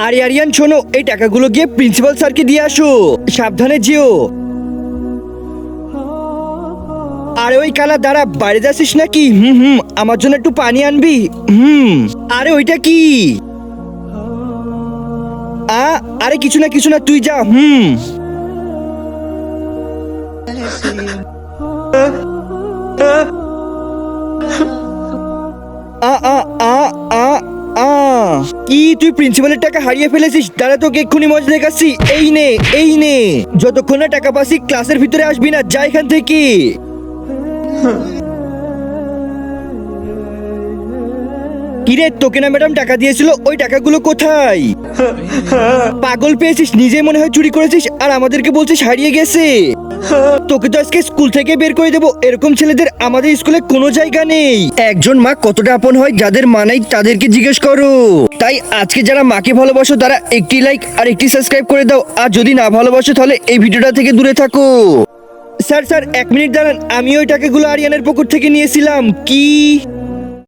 আরে আরিয়ান শোনো, এই টাকাগুলো গিয়ে প্রিন্সিপাল স্যারকে দিয়ে আসো, সাবধানে যেও। আরে ওই কালা দাঁড়া, বাইরে যাচ্ছিস নাকি? আমার জন্য একটু পানি আনবি? আরে ওইটা কি? আরে কিছু না কিছু না, তুই যা। আ আ আ আ আ কি তুই প্রিন্সিপালের টাকা হারিয়ে ফেলেছিস? দাঁড়া, তোকে এক্ষুনি মজা দেখাচ্ছি। এই নে, এই নে। যতক্ষণ না টাকা পাসি ক্লাসের ভিতরে আসবি না, যা এখান থেকে। কিরে, তোকে না ম্যাডাম টাকা দিয়েছিল? ওই টাকাগুলো কোথায়? পাগল পেয়েছিস? নিজে মনে হয় চুরি করেছিস আর আমাদেরকে বলছিস হারিয়ে গেছে। তোকে তো আজকে স্কুল থেকে বের করে দেবো। এরকম ছেলেদের আমাদের স্কুলে কোনো জায়গা নেই। একজন মা কতটা আপন হয়, যাদের মা নাই তাদেরকে জিজ্ঞেস করো। তাই আজকে যারা মাকে ভালোবাসো তারা একটি লাইক আর একটি সাবস্ক্রাইব করে দাও, আর যদি না ভালোবাসো তাহলে এই ভিডিওটা থেকে দূরে থাকো। স্যার স্যার, 1 মিনিট দাঁড়ান, আমি ওই টাকাগুলো আরিয়ানের পকেট থেকে নিয়েছিলাম। কি?